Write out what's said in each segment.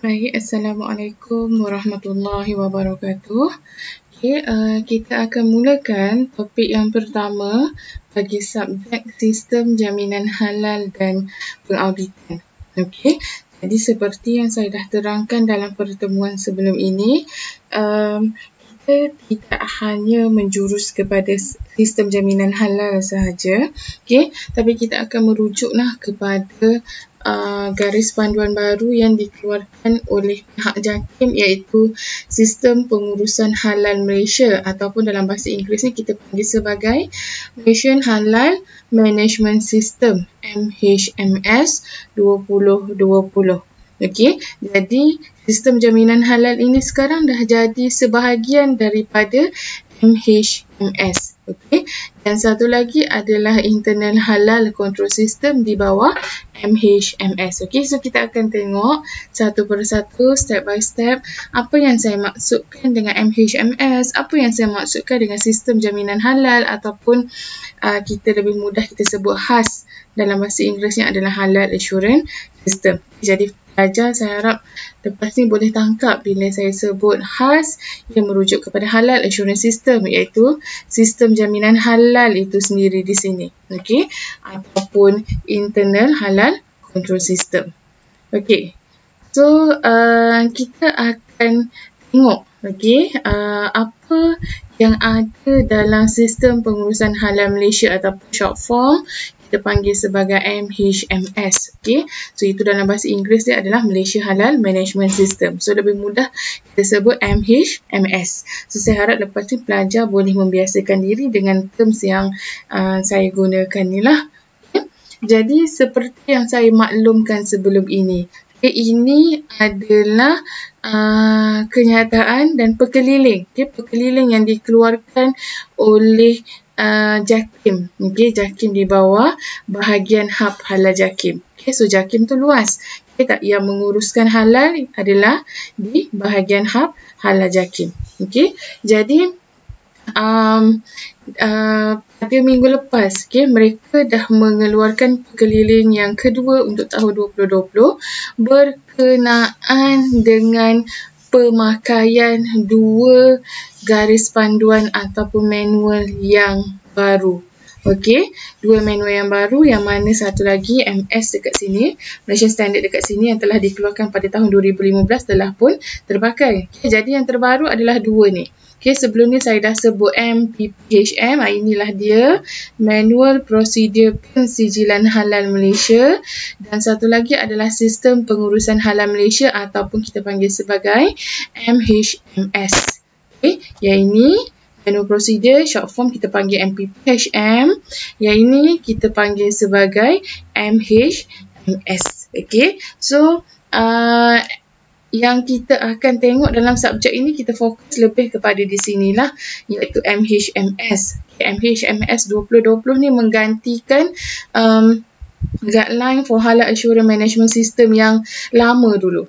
Baik, Assalamualaikum warahmatullahi wabarakatuh. Kita akan mulakan topik yang pertama bagi subjek sistem jaminan halal dan pengauditan. Jadi seperti yang saya dah terangkan dalam pertemuan sebelum ini, kita tidak hanya menjurus kepada sistem jaminan halal sahaja, tapi kita akan merujuklah kepada garis panduan baru yang dikeluarkan oleh pihak JAKIM, iaitu Sistem Pengurusan Halal Malaysia, ataupun dalam bahasa Inggeris ni kita panggil sebagai Malaysian Halal Management System, MHMS 2020. Jadi sistem jaminan halal ini sekarang dah jadi sebahagian daripada MHMS. Dan satu lagi adalah Internal Halal Control System di bawah MHMS. So kita akan tengok satu persatu, step by step, apa yang saya maksudkan dengan MHMS, apa yang saya maksudkan dengan sistem jaminan halal, ataupun kita lebih mudah kita sebut HAS dalam bahasa Inggerisnya adalah Halal Assurance System. Jadi pelajar saya harap lepas ni boleh tangkap bila saya sebut HAS yang merujuk kepada Halal Assurance System, iaitu sistem jaminan halal itu sendiri di sini, ataupun Internal Halal Control System. So kita akan tengok apa yang ada dalam sistem pengurusan halal Malaysia, ataupun short form kita panggil sebagai MHMS. So itu dalam bahasa Inggeris dia adalah Malaysia Halal Management System. So lebih mudah kita sebut MHMS. So saya harap lepas ni pelajar boleh membiasakan diri dengan terms yang saya gunakan ni lah. Jadi seperti yang saya maklumkan sebelum ini, ini adalah kenyataan dan perkeliling. Perkeliling yang dikeluarkan oleh JAKIM. JAKIM di bawah bahagian hub halal JAKIM. So JAKIM tu luas. Yang menguruskan halal adalah di bahagian hub halal JAKIM. Jadi pada minggu lepas, mereka dah mengeluarkan perkeliling yang kedua untuk tahun 2020 berkenaan dengan pemakaian dua garis panduan ataupun manual yang baru. Dua manual yang baru, yang mana satu lagi MS dekat sini, Malaysian Standard dekat sini, yang telah dikeluarkan pada tahun 2015 telah pun terpakai. Jadi yang terbaru adalah dua ni. Sebelum ni saya dah sebut MPPHM, inilah dia, Manual Prosedur Pensijilan Halal Malaysia, dan satu lagi adalah Sistem Pengurusan Halal Malaysia, ataupun kita panggil sebagai MHMS. Yang ini Manual Prosedur, short form kita panggil MPPHM, yang ini kita panggil sebagai MHMS. So yang kita akan tengok dalam subjek ini, kita fokus lebih kepada di sinilah, iaitu MHMS. MHMS 2020 ni menggantikan guideline for halal assurance management system yang lama dulu.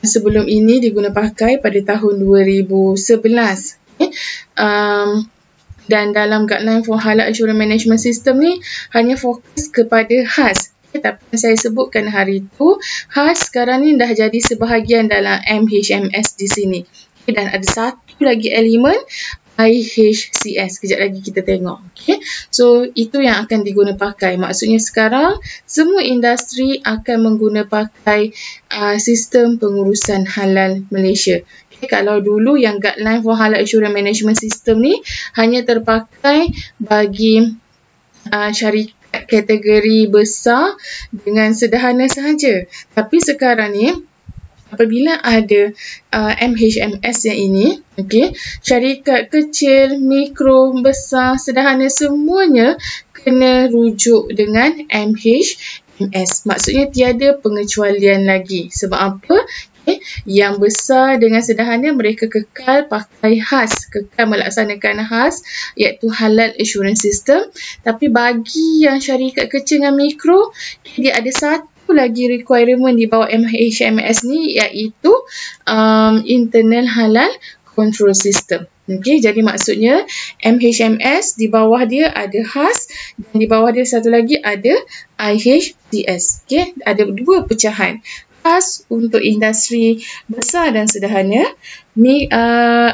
Sebelum ini diguna pakai pada tahun 2011. Dan dalam guideline for halal assurance management system ni hanya fokus kepada HAS. Tapi yang saya sebutkan hari itu, HAS sekarang ni dah jadi sebahagian dalam MHMS di sini. Dan ada satu lagi elemen, IHCS. Kejap lagi kita tengok. So itu yang akan diguna pakai. Maksudnya sekarang semua industri akan mengguna pakai sistem pengurusan halal Malaysia. Kalau dulu yang guideline for halal assurance management system ni hanya terpakai bagi syarikat kategori besar dengan sederhana sahaja. Tapi sekarang ni apabila ada MHMS yang ini, syarikat kecil, mikro, besar, sederhana, semuanya kena rujuk dengan MHMS. Maksudnya tiada pengecualian lagi. Sebab apa? Yang besar dengan sederhana mereka kekal pakai HAS, kekal melaksanakan HAS, iaitu Halal Assurance System. Tapi bagi yang syarikat kecil dan mikro, dia ada satu lagi requirement di bawah MHMS ni, iaitu Internal Halal Control System. Jadi maksudnya MHMS di bawah dia ada HAS dan di bawah dia satu lagi ada IHCS. Ada dua pecahan. khas untuk industri besar dan sederhana,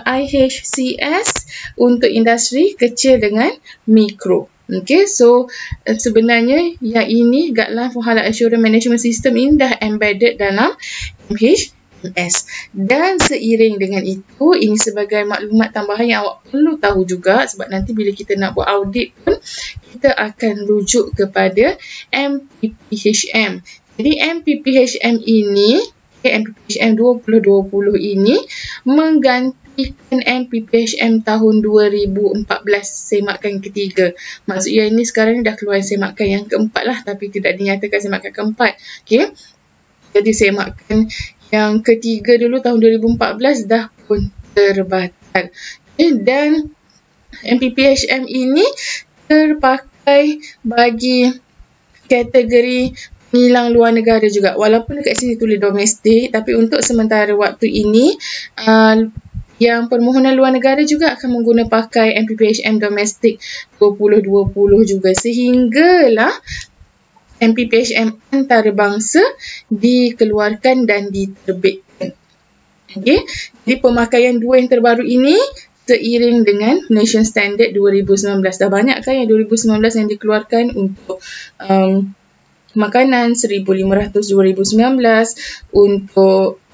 IHCS untuk industri kecil dengan mikro. Okay, so sebenarnya yang ini Guideline for Halal Assurance Management System ini dah embedded dalam MHMS. Dan seiring dengan itu, ini sebagai maklumat tambahan yang awak perlu tahu juga, sebab nanti bila kita nak buat audit pun, kita akan rujuk kepada MPPHM. Jadi MPPHM ini, MPPHM 2020 ini menggantikan MPPHM tahun 2014 semakan ketiga. Maksudnya ini sekarang dah keluar semakan yang keempat lah, tapi tidak dinyatakan semakan keempat. Okay. Jadi semakan yang ketiga dulu tahun 2014 dah pun terbatal. Okay. Dan MPPHM ini terpakai bagi kategori penilang luar negara juga. Walaupun dekat sini tulis domestik, tapi untuk sementara waktu ini, yang permohonan luar negara juga akan menggunakan pakai MPPHM domestik 2020 juga, sehinggalah MPPHM antarabangsa dikeluarkan dan diterbitkan. Okay. Jadi pemakaian dua yang terbaru ini seiring dengan Nation Standard 2019. Dah banyak kan yang 2019 yang dikeluarkan untuk makanan, 1500 2019, untuk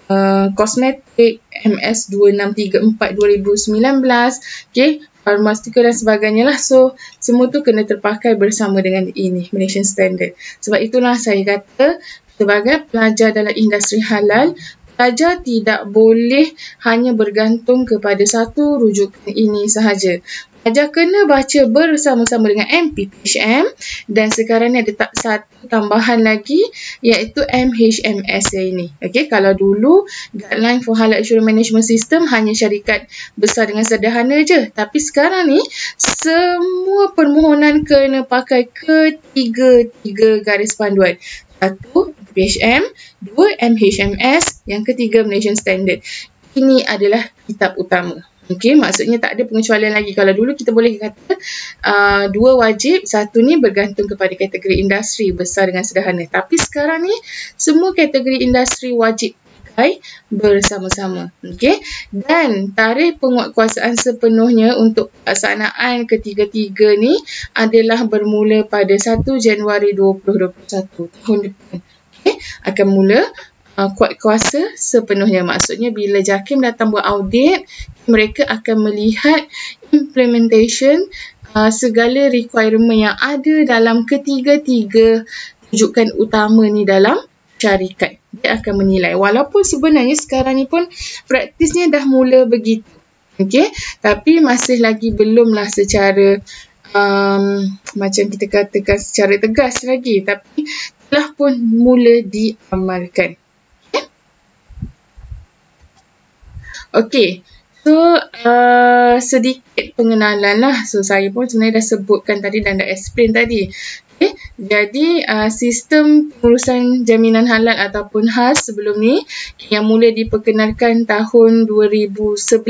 kosmetik MS 2634 2019, okay, farmaceutical dan sebagainya lah. So semua tu kena terpakai bersama dengan ini Malaysian Standard. Sebab itulah saya kata sebagai pelajar dalam industri halal, pelajar tidak boleh hanya bergantung kepada satu rujukan ini sahaja. Pelajar kena baca bersama-sama dengan MPPHM, dan sekarang ni ada satu tambahan lagi iaitu MHMS ini. Okay, kalau dulu Guideline for Halal Assurance Management System hanya syarikat besar dengan sederhana je, tapi sekarang ni semua permohonan kena pakai ketiga garis panduan. Satu, MPPHM, dua, MHMS, yang ketiga Malaysian Standard. Ini adalah kitab utama. Okey, maksudnya tak ada pengecualian lagi. Kalau dulu kita boleh kata dua wajib, satu ni bergantung kepada kategori industri besar dengan sederhana. Tapi sekarang ni semua kategori industri wajib pakai bersama-sama. Okey, dan tarikh penguatkuasaan sepenuhnya untuk pelaksanaan ketiga-tiga ni adalah bermula pada 1 Januari 2021 tahun depan. Okey, akan mula kuat kuasa sepenuhnya. Maksudnya bila JAKIM datang buat audit, mereka akan melihat implementation segala requirement yang ada dalam ketiga-tiga rujukan utama ni dalam syarikat. Dia akan menilai. Walaupun sebenarnya sekarang ni pun praktisnya dah mula begitu. Okay? Tapi masih lagi belumlah secara macam kita katakan secara tegas lagi. Tapi telah pun mula diamalkan. Okey, so sedikit pengenalan lah. So saya pun sebenarnya dah sebutkan tadi dan dah explain tadi. Okay. Jadi sistem pengurusan jaminan halal ataupun HAS sebelum ni yang mula diperkenalkan tahun 2011.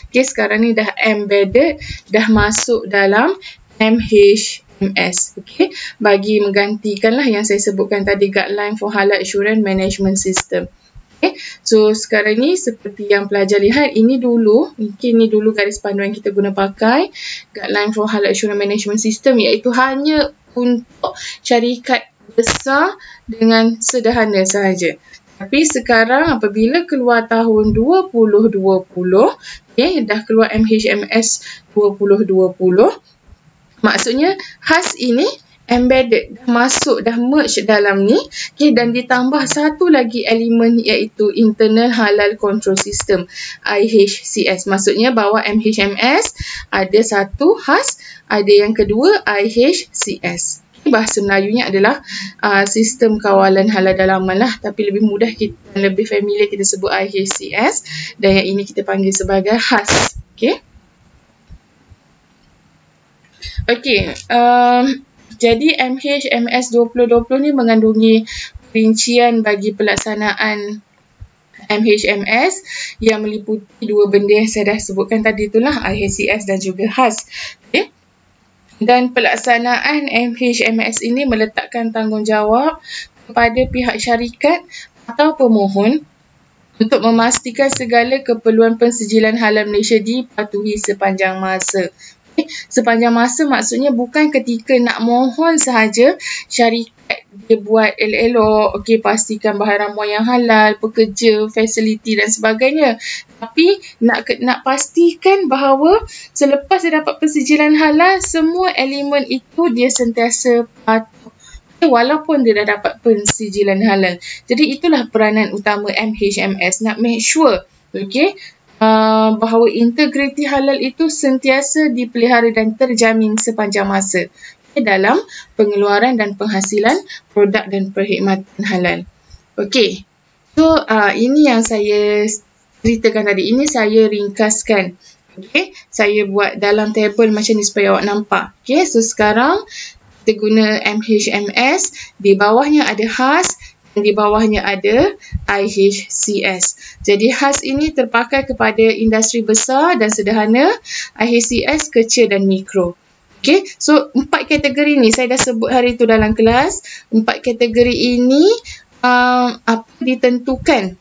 Okay, sekarang ni dah embedded, dah masuk dalam MHMS. Okay, bagi menggantikanlah yang saya sebutkan tadi, Guideline for Halal Assurance Management System. Okay. So sekarang ni seperti yang pelajar lihat, ini dulu, mungkin ni dulu garis panduan kita guna pakai Guideline for Halal Assurance Management System, iaitu hanya untuk syarikat besar dengan sederhana sahaja. Tapi sekarang apabila keluar tahun 2020, okay, dah keluar MHMS 2020, maksudnya HAS ini embedded, dah masuk, dah merge dalam ni, okay, dan ditambah satu lagi elemen iaitu Internal Halal Control System, IHCS. Maksudnya bawah MHMS ada satu HAS, ada yang kedua IHCS. Bahasa Melayunya adalah sistem kawalan halal dalaman lah, tapi lebih mudah kita, lebih familiar kita sebut IHCS, dan yang ini kita panggil sebagai HAS. Okay. Okay. Jadi MHMS 2020 ni mengandungi rincian bagi pelaksanaan MHMS yang meliputi dua benda yang saya dah sebutkan tadi, itulah IHCS dan juga HAS. Okay. Dan pelaksanaan MHMS ini meletakkan tanggungjawab kepada pihak syarikat atau pemohon untuk memastikan segala keperluan pensijilan halal Malaysia dipatuhi sepanjang masa. Sepanjang masa maksudnya bukan ketika nak mohon sahaja syarikat dia buat elok-elok, pastikan bahan ramuan yang halal, pekerja, fasiliti dan sebagainya. Tapi nak pastikan bahawa selepas dia dapat pensijilan halal, semua elemen itu dia sentiasa patuh. Walaupun dia dah dapat pensijilan halal. Jadi itulah peranan utama MHMS, nak make sure bahawa integriti halal itu sentiasa dipelihara dan terjamin sepanjang masa dalam pengeluaran dan penghasilan produk dan perkhidmatan halal. Okey. So ini yang saya ceritakan tadi. Ini saya ringkaskan. Okey, saya buat dalam table macam ni supaya awak nampak. Okey, so sekarang kita guna MHMS, di bawahnya ada HAS, di bawahnya ada IHCS. Jadi HAS ini terpakai kepada industri besar dan sederhana, IHCS kecil dan mikro. Okay, so 4 kategori ni saya dah sebut hari tu dalam kelas. 4 kategori ini ditentukan,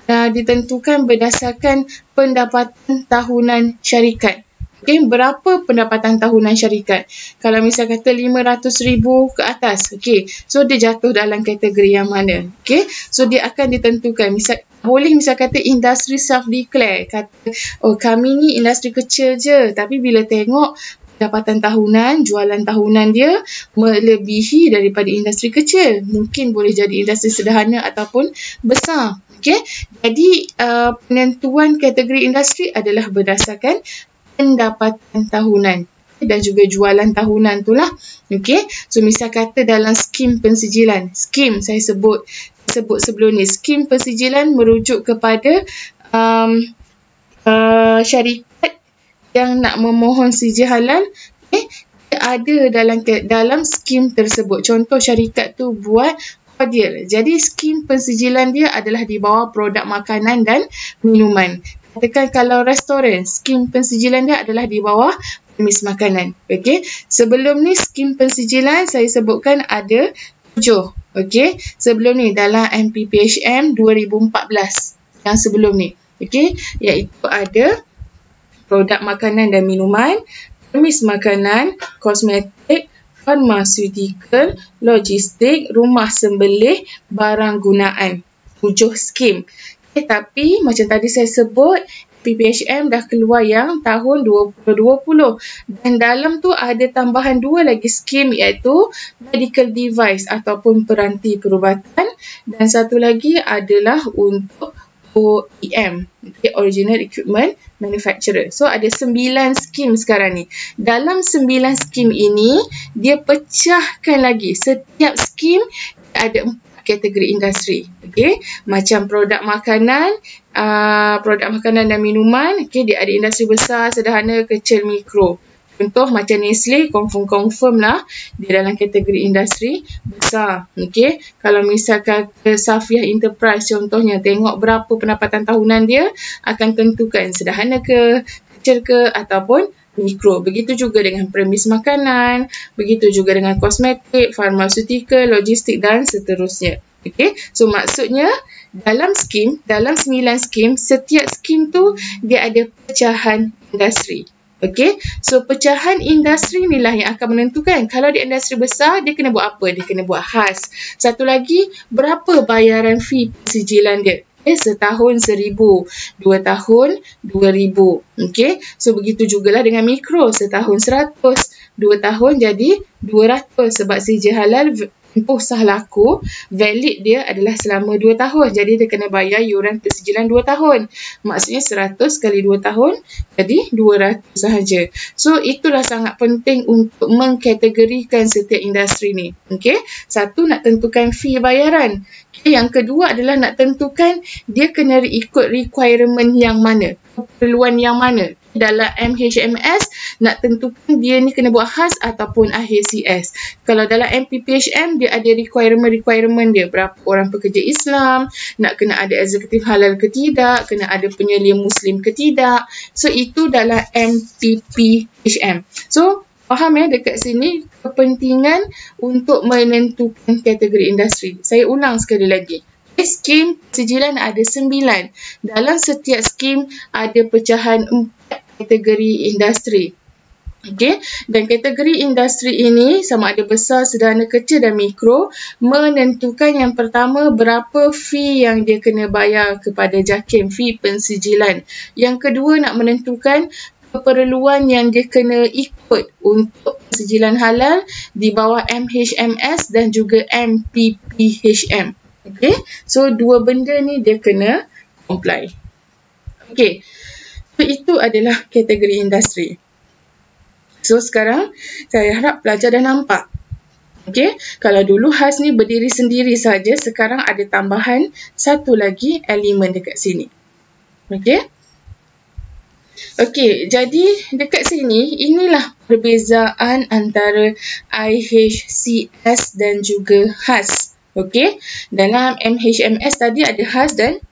ditentukan berdasarkan pendapatan tahunan syarikat. Okay, berapa pendapatan tahunan syarikat? Kalau misal kata 500,000 ke atas, so dia jatuh dalam kategori yang mana? So dia akan ditentukan. Boleh kata industri self-declare. Kata, kami ni industri kecil je. Tapi bila tengok pendapatan tahunan, jualan tahunan dia melebihi daripada industri kecil. Mungkin boleh jadi industri sederhana ataupun besar. Jadi penentuan kategori industri adalah berdasarkan pendapatan tahunan dan juga jualan tahunan tu lah. So misal kata dalam skim pensijilan, skim saya sebut sebelum ni, skim pensijilan merujuk kepada syarikat yang nak memohon sijil halal, ada dalam skim tersebut. Contoh syarikat tu buat Qadir. Jadi skim pensijilan dia adalah di bawah produk makanan dan minuman. Katakan kalau restoran, skim pensijilan dia adalah di bawah premis makanan. Sebelum ni skim pensijilan saya sebutkan ada 7. Sebelum ni dalam MPPHM 2014 yang sebelum ni. Iaitu ada produk makanan dan minuman, premis makanan, kosmetik, farmaseutical, logistik, rumah sembelih, barang gunaan. 7 skim. Tapi macam tadi saya sebut, PPHM dah keluar yang tahun 2020 dan dalam tu ada tambahan 2 lagi skim, iaitu medical device ataupun peranti perubatan, dan satu lagi adalah untuk OEM, Original Equipment Manufacturer. So ada 9 skim sekarang ni. Dalam 9 skim ini, dia pecahkan lagi. Setiap skim ada 4 kategori industri. Macam produk makanan dan minuman, dia ada industri besar, sederhana, kecil, mikro. Contoh macam Nestle, confirm lah dia dalam kategori industri besar. Kalau misalkan Safiah Enterprise contohnya, tengok berapa pendapatan tahunan dia, akan tentukan sederhana ke, kecil ke ataupun mikro. Begitu juga dengan premis makanan, begitu juga dengan kosmetik, farmaseutical, logistik dan seterusnya. So maksudnya dalam 9 skim, setiap skim tu dia ada pecahan industri. So pecahan industri inilah yang akan menentukan kalau di industri besar dia kena buat apa? Dia kena buat HAS. Satu lagi, berapa bayaran fee pensijilan dia? Setahun 1,000, 2 tahun 2,000. So begitu jugalah dengan mikro, setahun 100, 2 tahun jadi 200 sebab sijil halal tempoh sah laku, valid dia adalah selama 2 tahun. Jadi dia kena bayar yuran pensijilan 2 tahun. Maksudnya 100 kali 2 tahun jadi 200 sahaja. So itulah sangat penting untuk mengkategorikan setiap industri ni. Satu, nak tentukan fee bayaran. Yang kedua adalah nak tentukan dia kena ikut requirement yang mana, keperluan yang mana. Dalam MHMS nak tentukan dia ni kena buat HAS ataupun IHCS. Kalau dalam MPPHM dia ada requirement dia, berapa orang pekerja Islam, nak kena ada eksekutif halal ke tidak, kena ada penyelia Muslim ke tidak. So itu dalam MPPHM. So faham dekat sini kepentingan untuk menentukan kategori industri. Saya ulang sekali lagi. Skim pensijilan ada 9. Dalam setiap skim ada pecahan 4 kategori industri. Okey, dan kategori industri ini sama ada besar, sederhana, kecil dan mikro menentukan yang pertama berapa fee yang dia kena bayar kepada JAKIM, fee pensijilan. Yang kedua nak menentukan keperluan yang dia kena ikut untuk pensijilan halal di bawah MHMS dan juga MPPHM. Okey, so dua benda ni dia kena comply. Okey, so itu adalah kategori industri. So sekarang saya harap pelajar dah nampak. Okey, kalau dulu HAS ni berdiri sendiri saja, sekarang ada tambahan satu lagi elemen dekat sini. Okey. Okey, jadi dekat sini inilah perbezaan antara IHCS dan juga HAS. Okey, dalam MHMS tadi ada HAS dan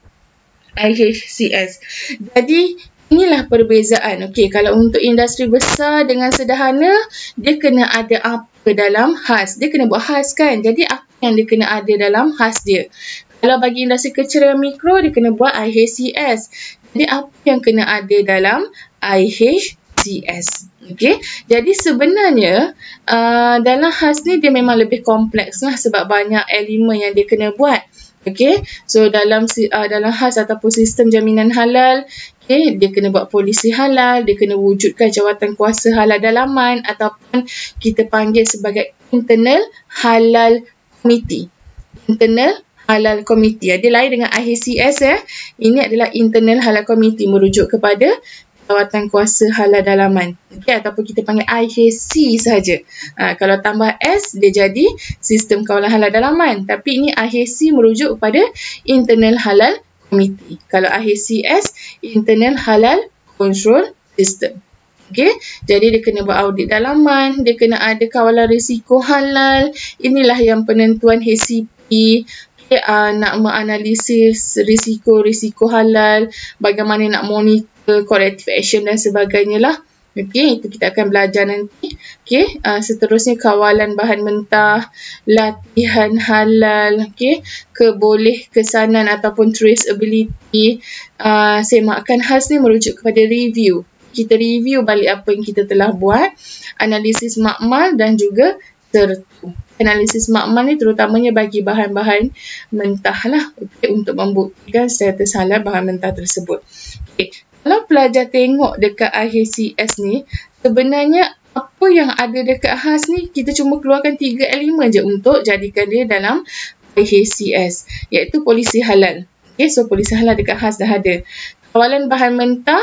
IHCS. Jadi inilah perbezaan. Okey, kalau untuk industri besar dengan sederhana, dia kena ada apa dalam HAS. Dia kena buat HAS kan? Jadi apa yang dia kena ada dalam HAS dia? Kalau bagi industri kecil dan mikro, dia kena buat IHCS. Jadi apa yang kena ada dalam IHCS? Okey, jadi sebenarnya dalam HAS ni dia memang lebih kompleks lah sebab banyak elemen yang dia kena buat. Okey, so dalam HAS ataupun sistem jaminan halal, okay, dia kena buat polisi halal, dia kena wujudkan jawatan kuasa halal dalaman ataupun kita panggil sebagai internal halal committee. Internal halal committee. Dia lain dengan IHCS ya. Ini adalah internal halal committee merujuk kepada jawatan kuasa halal dalaman. Okey, ataupun kita panggil IHC saja. Kalau tambah S dia jadi sistem kawalan halal dalaman. Tapi ini IHC merujuk kepada internal halal committee. Kalau IHCS, internal halal control system. Okey, jadi dia kena buat audit dalaman, dia kena ada kawalan risiko halal. Inilah yang penentuan HCP. Okay, nak menganalisis risiko-risiko halal, bagaimana nak monitor corrective action dan sebagainya lah. Okey, itu kita akan belajar nanti. Okey, seterusnya kawalan bahan mentah, latihan halal, okey, kebolehkesanan ataupun traceability. Semakan HAS ni merujuk kepada review. Kita review balik apa yang kita telah buat, analisis makmal dan juga tertu. Analisis makmal ni terutamanya bagi bahan-bahan mentah lah, okay, untuk membuktikan status halal bahan mentah tersebut. Okay. Kalau pelajar tengok dekat IHCS ni, sebenarnya apa yang ada dekat HAS ni, kita cuma keluarkan 3 elemen je untuk jadikan dia dalam IHCS, iaitu polisi halal. Okay, so polisi halal dekat HAS dah ada. Kawalan bahan mentah,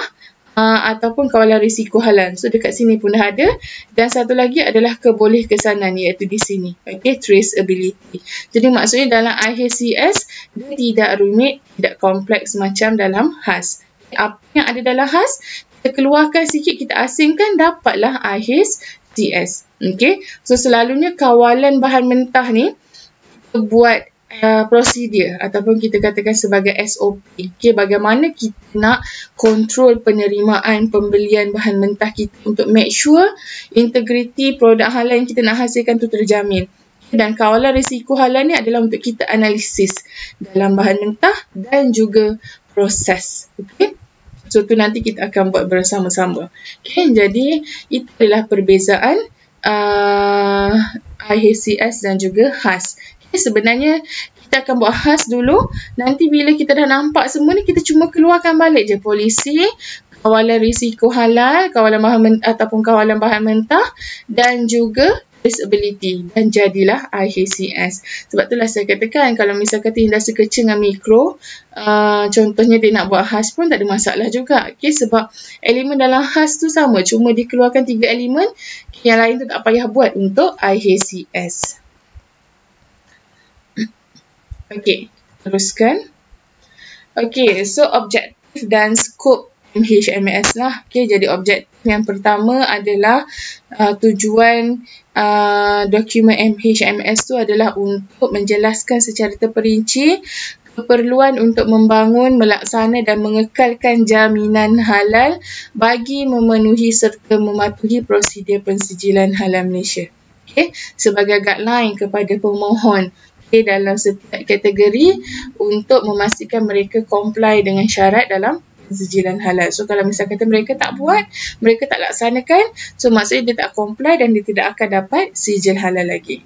ataupun kawalan risiko halal. So dekat sini pun dah ada. Dan satu lagi adalah kebolehkesanan, iaitu di sini. Okay, traceability. Jadi maksudnya dalam IHCS dia tidak rumit, tidak kompleks macam dalam HAS. Apa yang ada dalam HAS, kita keluarkan sikit, kita asingkan, dapatlah IHCS. Okay, so selalunya kawalan bahan mentah ni kita buat prosedur ataupun kita katakan sebagai SOP. Okay, bagaimana kita nak kontrol penerimaan pembelian bahan mentah kita untuk make sure integriti produk halal yang kita nak hasilkan tu terjamin. Okay, dan kawalan risiko halal ni adalah untuk kita analisis dalam bahan mentah dan juga proses. Okay, so tu nanti kita akan buat bersama-sama. Okay, jadi itu adalah perbezaan IHCS dan juga HAS. Sebenarnya kita akan buat HAS dulu. Nanti bila kita dah nampak semua ni, kita cuma keluarkan balik je polisi, kawalan risiko halal, kawalan bahan mentah ataupun kawalan bahan mentah dan juga traceability, dan jadilah IHCS. Sebab itulah saya katakan kalau misal kata industri kecil dengan mikro, contohnya dia nak buat HAS pun tak ada masalah juga. Okay, sebab elemen dalam HAS tu sama, cuma dikeluarkan 3 elemen, yang lain tu tak payah buat untuk IHCS. Okey, teruskan. Okey, so objektif dan skop MHMS lah. Okey, jadi objektif yang pertama adalah tujuan dokumen MHMS tu adalah untuk menjelaskan secara terperinci keperluan untuk membangun, melaksana dan mengekalkan jaminan halal bagi memenuhi serta mematuhi prosedur pensijilan halal Malaysia. Okay, sebagai guideline kepada pemohon. dalam setiap kategori untuk memastikan mereka comply dengan syarat dalam pensijilan halal. So kalau misal kata mereka tak buat, mereka tak laksanakan, so maksudnya dia tak comply dan dia tidak akan dapat sijil halal lagi.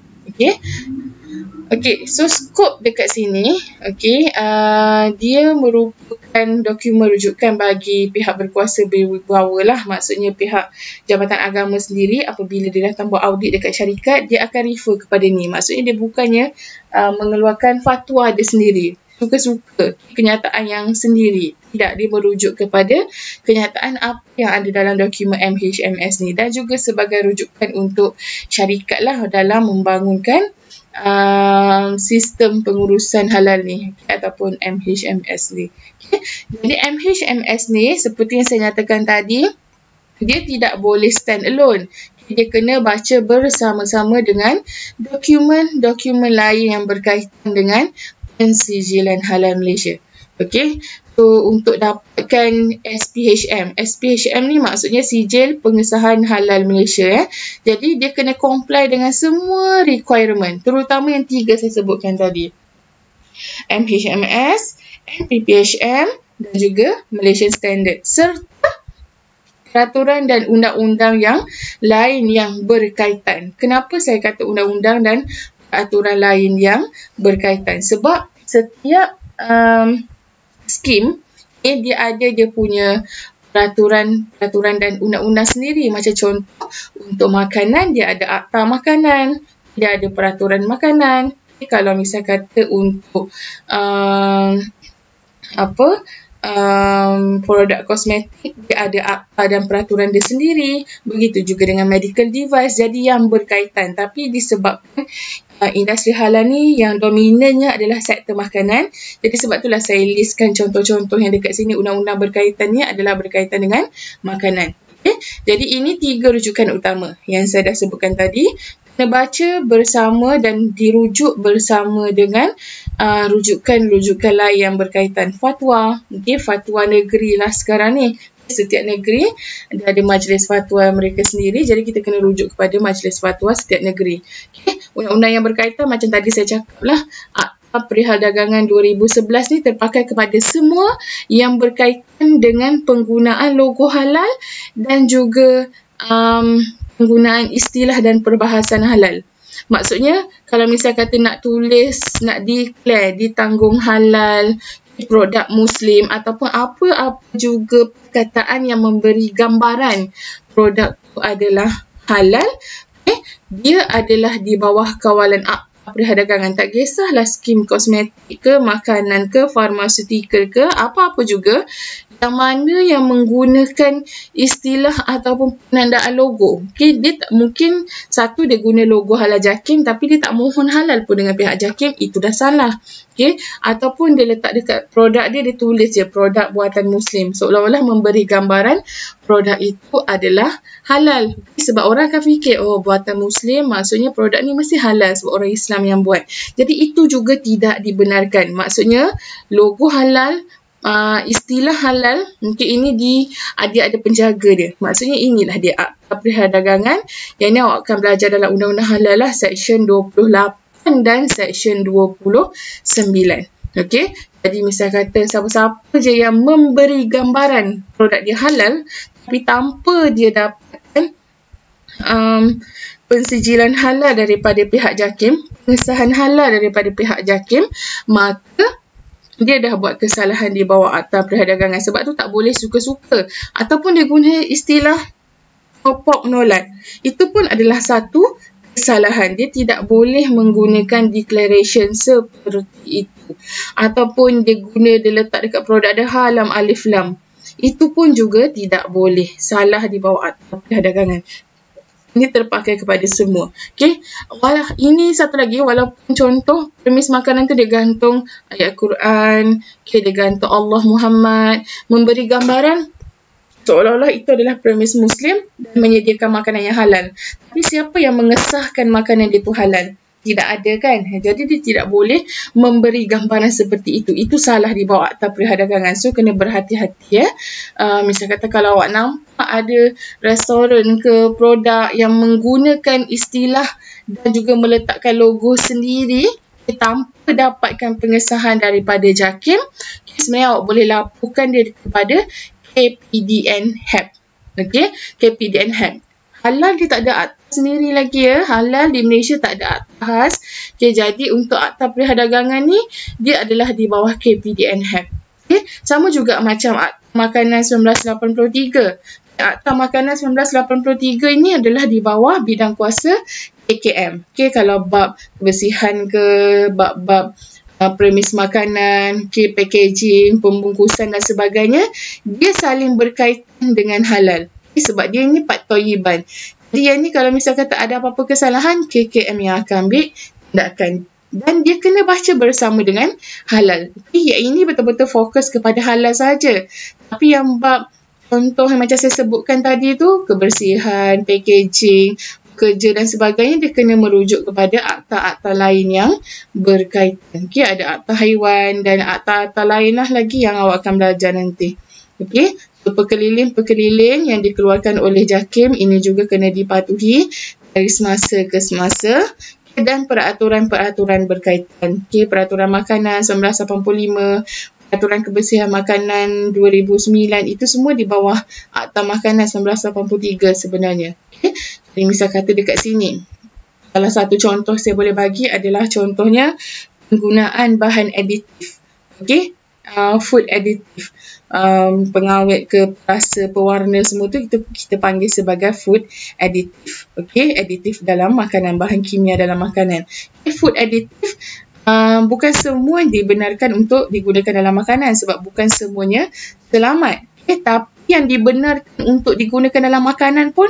Okey, so skop dekat sini, dia merupakan dokumen rujukan bagi pihak berkuasa berwibawa lah. Maksudnya pihak Jabatan Agama sendiri apabila dia datang buat audit dekat syarikat, dia akan refer kepada ni. Maksudnya dia bukannya mengeluarkan fatwa dia sendiri, suka-suka kenyataan yang sendiri. Tidak, dia merujuk kepada kenyataan apa yang ada dalam dokumen MHMS ni dan juga sebagai rujukan untuk syarikat lah dalam membangunkan sistem pengurusan halal ni ataupun MHMS ni. Jadi MHMS ni seperti yang saya nyatakan tadi, dia tidak boleh stand alone. Dia kena baca bersama-sama dengan dokumen-dokumen lain yang berkaitan dengan pensijilan halal Malaysia. So untuk dapatkan SPHM ni maksudnya sijil pengesahan halal Malaysia. Jadi dia kena comply dengan semua requirement, terutama yang 3 saya sebutkan tadi. MHMS, MPPHM dan juga Malaysian Standard serta peraturan dan undang-undang yang lain yang berkaitan. Kenapa saya kata undang-undang dan peraturan lain yang berkaitan? Sebab setiap skim dia ada dia punya peraturan dan undang-undang sendiri. Macam contoh untuk makanan, dia ada akta makanan, dia ada peraturan makanan. Kalau misal kata untuk produk kosmetik, dia ada akta dan peraturan dia sendiri. Begitu juga dengan medical device, jadi yang berkaitan. Tapi disebabkan industri halal ni yang dominannya adalah sektor makanan, jadi sebab itulah saya listkan contoh-contoh yang dekat sini. Undang-undang berkaitannya adalah berkaitan dengan makanan. Jadi ini 3 rujukan utama yang saya dah sebutkan tadi. Kena baca bersama dan dirujuk bersama dengan rujukan-rujukan lain yang berkaitan. Fatwa, fatwa negeri lah sekarang ni. Setiap negeri ada majlis fatwa mereka sendiri, jadi kita kena rujuk kepada majlis fatwa setiap negeri. Undang-undang yang berkaitan macam tadi saya cakap lah, Akta Perihal Dagangan 2011 ni terpakai kepada semua yang berkaitan dengan penggunaan logo halal dan juga penggunaan istilah dan perbahasan halal. Maksudnya kalau misal kata nak tulis, nak declare ditanggung halal produk Muslim ataupun apa-apa juga perkataan yang memberi gambaran produk itu adalah halal, dia adalah di bawah kawalan Akta Perihal Dagangan. Tak kisahlah skim kosmetik ke, makanan ke, farmaseutical ke, apa-apa juga yang mana yang menggunakan istilah ataupun penandaan logo. Dia tak mungkin satu dia guna logo halal JAKIM tapi dia tak mohon halal pun dengan pihak JAKIM, itu dah salah. Ataupun dia letak dekat produk dia tulis je produk buatan Muslim, seolah-olah memberi gambaran produk itu adalah halal. Sebab orang akan fikir, oh buatan Muslim maksudnya produk ni mesti halal sebab orang Islam yang buat. Jadi itu juga tidak dibenarkan. Maksudnya logo halal, istilah halal, mungkin ini ada penjaga dia. Maksudnya inilah dia Akta Perihal Dagangan. Yang ni awak akan belajar dalam Undang-Undang Halal lah, Seksyen 28 dan Seksyen 29. Jadi misal kata siapa-siapa je yang memberi gambaran produk dia halal tapi tanpa dia dapatkan pensijilan halal daripada pihak JAKIM, pengesahan halal daripada pihak JAKIM, maka dia dah buat kesalahan di bawah Akta Perihal Dagangan. Sebab tu tak boleh suka-suka. Ataupun dia guna istilah popok nolat. Itu pun adalah satu kesalahan. Dia tidak boleh menggunakan declaration seperti itu. Ataupun dia letak dekat produk dia halam alif lam. Itu pun juga tidak boleh. Salah di bawah Akta Perihal Dagangan. Ini terpakai kepada semua. Ini satu lagi, walaupun contoh premis makanan tu dia gantung ayat Quran, dia gantung Allah Muhammad, memberi gambaran seolah-olah itu adalah premis Muslim dan menyediakan makanan yang halal. Tapi siapa yang mengesahkan makanan itu halal? Tidak ada kan? Jadi dia tidak boleh memberi gambaran seperti itu. Itu salah di bawah Akta Perihal Dagangan. So kena berhati-hati Misal kata kalau awak nampak ada restoran ke produk yang menggunakan istilah dan juga meletakkan logo sendiri, tanpa dapatkan pengesahan daripada JAKIM, sebenarnya awak boleh laporkan dia kepada KPDN HAP. Okey, KPDN HAP. Halal dia tak ada akta sendiri lagi ya. Halal di Malaysia tak ada akta khas. Okay, jadi untuk akta perdagangan ni, dia adalah di bawah KPDN HAP. Okay, sama juga macam akta makanan 1983. Akta makanan 1983 ini adalah di bawah bidang kuasa KKM. Okay, kalau bab kebersihan ke, bab-bab premis makanan, packaging, pembungkusan dan sebagainya, dia saling berkaitan dengan halal. Sebab dia ni Pak Toyiban. Jadi yang ni kalau misal kata ada apa-apa kesalahan, KKM yang akan ambil tindakan. Dan dia kena baca bersama dengan halal. Yang ini betul-betul fokus kepada halal saja. Tapi yang bab contoh yang macam saya sebutkan tadi tu, kebersihan, packaging, kerja dan sebagainya, dia kena merujuk kepada akta-akta lain yang berkaitan. Okay, ada akta haiwan dan akta-akta lain lah lagi yang awak akan belajar nanti. Okay. Perkeliling-perkeliling yang dikeluarkan oleh JAKIM ini juga kena dipatuhi dari semasa ke semasa, dan peraturan-peraturan berkaitan. Okay, peraturan makanan 1985, peraturan kebersihan makanan 2009, itu semua di bawah Akta Makanan 1983 sebenarnya. Okay. Jadi misal kata dekat sini, salah satu contoh saya boleh bagi adalah contohnya penggunaan bahan aditif. Okay. Food additive, pengawet ke rasa pewarna semua tu kita panggil sebagai food additive. Okay, additif dalam makanan, bahan kimia dalam makanan. Okay, food additive bukan semua dibenarkan untuk digunakan dalam makanan sebab bukan semuanya selamat. Okay, tapi yang dibenarkan untuk digunakan dalam makanan pun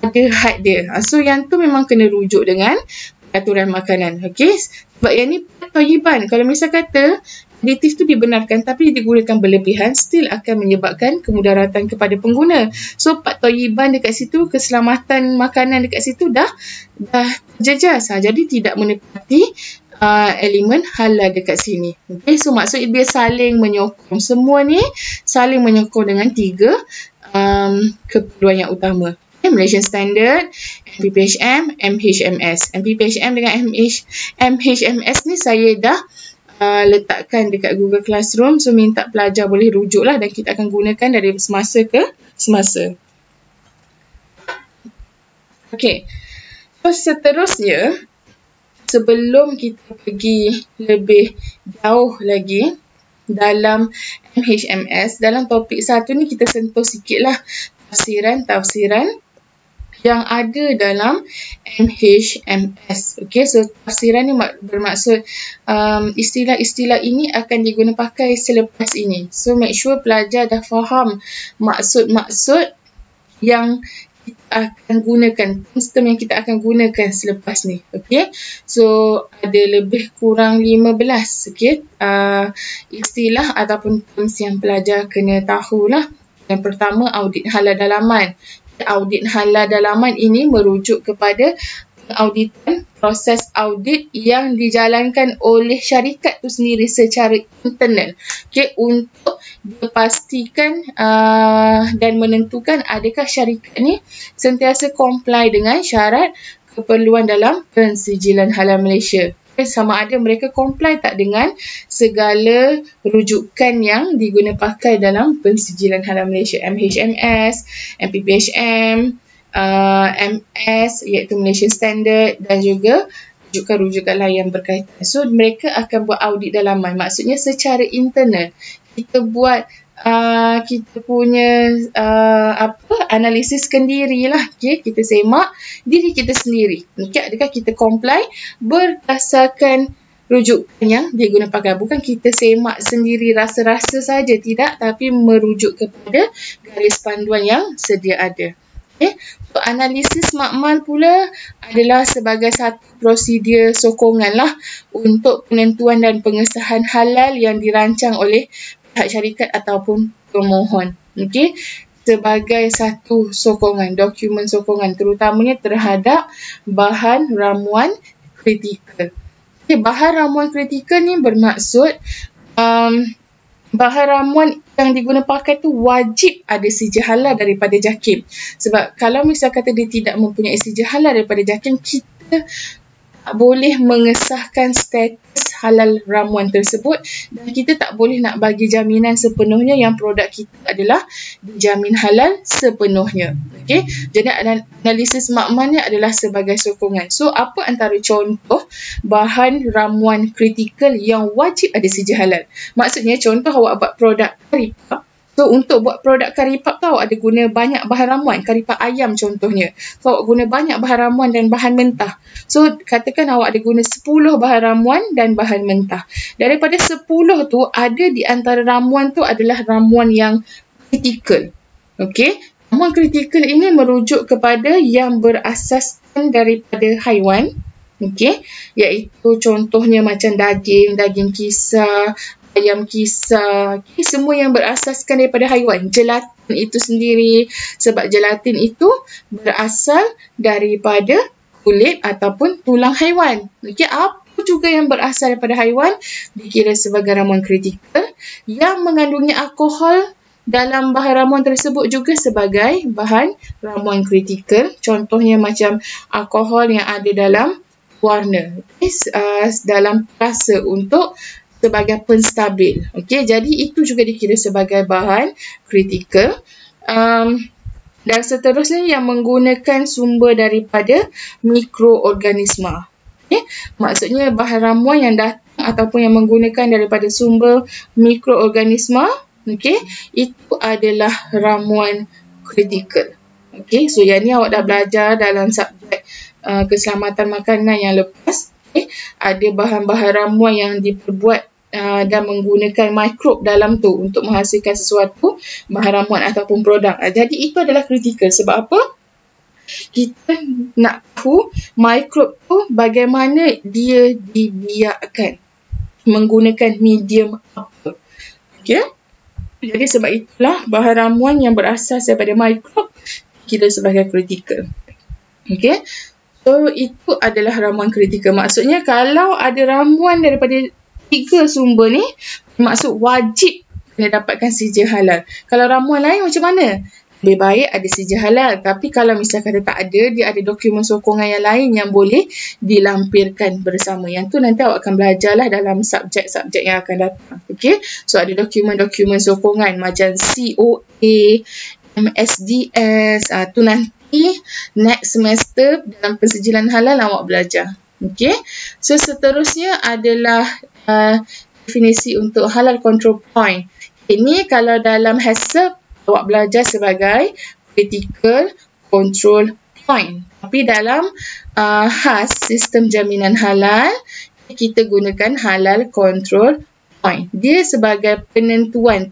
ada had dia. So yang tu memang kena rujuk dengan peraturan makanan. Okay, sebab yang ni Toyiban. Kalau misal kata aditif tu dibenarkan tapi digunakan berlebihan, still akan menyebabkan kemudaratan kepada pengguna. So Pak Toyiban dekat situ, keselamatan makanan dekat situ dah jejas. Jadi tidak menepati elemen halal dekat sini. Okay, so maksud dia saling menyokong. Semua ni saling menyokong dengan tiga keperluan yang utama. Okay, Malaysian Standard, MPPHM, MHMS. MPPHM dengan MHMS ni saya dah letakkan dekat Google Classroom, so minta pelajar boleh rujuk lah dan kita akan gunakan dari semasa ke semasa. Okay, so seterusnya sebelum kita pergi lebih jauh lagi dalam MHMS, dalam topik 1 ni kita sentuh sikit lah tafsiran yang ada dalam MHMS. Okay, so tafsiran ni bermaksud istilah-istilah ini akan diguna pakai selepas ini. So make sure pelajar dah faham maksud-maksud yang kita akan gunakan, term yang kita akan gunakan selepas ni. Okay, so ada lebih kurang 15 okay, istilah ataupun terms yang pelajar kena tahulah. Yang pertama, audit halal dalaman. Audit halal dalaman ini merujuk kepada auditan, proses audit yang dijalankan oleh syarikat tu sendiri secara internal. Okay, untuk dipastikan dan menentukan adakah syarikat ni sentiasa comply dengan syarat keperluan dalam pensijilan halal Malaysia. Sama ada mereka comply tak dengan segala rujukan yang diguna pakai dalam pensijilan halal Malaysia, MHMS, MPPHM, MS iaitu Malaysian Standard dan juga rujukan-rujukan lain yang berkaitan. So mereka akan buat audit dalaman, maksudnya secara internal kita buat kita punya analisis sendiri lah. Okay? Kita semak diri kita sendiri. Okay? Adakah kita comply berdasarkan rujukan yang diguna pakai. Bukan kita semak sendiri rasa-rasa saja, tidak, tapi merujuk kepada garis panduan yang sedia ada. Okay? So, analisis makmal pula adalah sebagai satu prosedur sokongan lah untuk penentuan dan pengesahan halal yang dirancang oleh pihak syarikat ataupun pemohon. Okay? Sebagai satu sokongan, dokumen sokongan, terutamanya terhadap bahan ramuan kritikal. Okay, bahan ramuan kritikal ni bermaksud bahan ramuan yang diguna pakai tu wajib ada sijil halal daripada JAKIM. Sebab kalau misal kata dia tidak mempunyai sijil halal daripada JAKIM, kita tak boleh mengesahkan status halal ramuan tersebut dan kita tak boleh nak bagi jaminan sepenuhnya yang produk kita adalah dijamin halal sepenuhnya. Okey, jadi analisis makmal ni adalah sebagai sokongan. So, apa antara contoh bahan ramuan kritikal yang wajib ada sijil halal? Maksudnya, contoh awak buat produk karipap. So, untuk buat produk karipap tu awak ada guna banyak bahan ramuan. Karipap ayam contohnya. So, awak guna banyak bahan ramuan dan bahan mentah. So, katakan awak ada guna 10 bahan ramuan dan bahan mentah. Daripada 10 tu, ada di antara ramuan tu adalah ramuan yang kritikal. Okey? Ramuan kritikal ini merujuk kepada yang berasaskan daripada haiwan. Okey? Iaitu contohnya macam daging, daging kisar, ayam kisar, okay, semua yang berasaskan daripada haiwan. Gelatin itu sendiri, sebab gelatin itu berasal daripada kulit ataupun tulang haiwan. Okay, apa juga yang berasal daripada haiwan dikira sebagai ramuan kritikal. Yang mengandungi alkohol dalam bahan ramuan tersebut juga sebagai bahan ramuan kritikal. Contohnya macam alkohol yang ada dalam warna, dalam rasa untuk sebagai penstabil. Okey, jadi itu juga dikira sebagai bahan kritikal. Dan seterusnya yang menggunakan sumber daripada mikroorganisma. Okey, maksudnya bahan ramuan yang datang ataupun yang menggunakan daripada sumber mikroorganisma, okey, itu adalah ramuan kritikal. Okey, so yang ni awak dah belajar dalam subjek keselamatan makanan yang lepas. Okay, ada bahan-bahan ramuan yang diperbuat dan menggunakan mikrob dalam tu untuk menghasilkan sesuatu bahan ramuan ataupun produk. Jadi itu adalah kritikal. Sebab apa? Kita nak tahu mikrob tu bagaimana dia dibiakkan, menggunakan medium apa. Okay? Jadi sebab itulah bahan ramuan yang berasas daripada mikrob kira sebagai kritikal. Okay? So, itu adalah ramuan kritikal. Maksudnya, kalau ada ramuan daripada 3 sumber ni, maksud wajib kena dapatkan sijil halal. Kalau ramuan lain macam mana? Lebih baik ada sijil halal. Tapi kalau misalkan tak ada, dia ada dokumen sokongan yang lain yang boleh dilampirkan bersama. Yang tu nanti awak akan belajarlah dalam subjek-subjek yang akan datang. Okay? So, ada dokumen-dokumen sokongan macam COA, MSDS. Tu nanti next semester dalam pensijilan halal awak belajar. Okay? So, seterusnya adalah definisi untuk halal control point. Ini kalau dalam HACCP awak belajar sebagai critical control point. Tapi dalam HAS, sistem jaminan halal, kita gunakan halal control point. Dia sebagai penentuan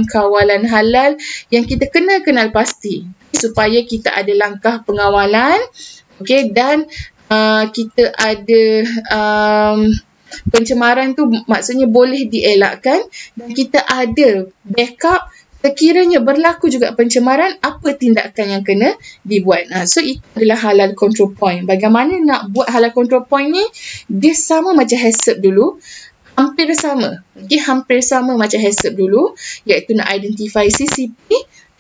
kawalan halal yang kita kena kenal pasti supaya kita ada langkah pengawalan, okay, dan kita ada pencemaran tu maksudnya boleh dielakkan dan kita ada backup sekiranya berlaku juga pencemaran, apa tindakan yang kena dibuat. So, itu adalah halal control point. Bagaimana nak buat halal control point ni? Dia sama macam HACCP dulu. Hampir sama. Okay, hampir sama macam HACCP dulu. Iaitu nak identify CCP.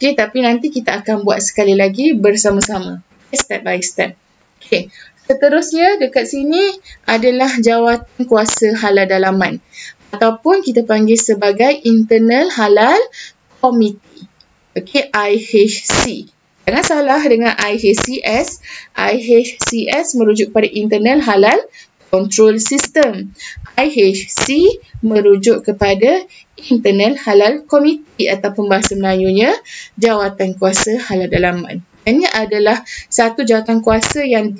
Okay, tapi nanti kita akan buat sekali lagi bersama-sama. Okay, step by step. Okay. Seterusnya dekat sini adalah jawatan kuasa halal dalaman ataupun kita panggil sebagai Internal Halal Committee. Okey, IHC. Jangan salah dengan IHCS. IHCS merujuk pada Internal Halal Control System. IHC merujuk kepada Internal Halal Committee ataupun bahasa Melayunya Jawatan Kuasa Halal Dalaman. Ini adalah satu jawatan kuasa yang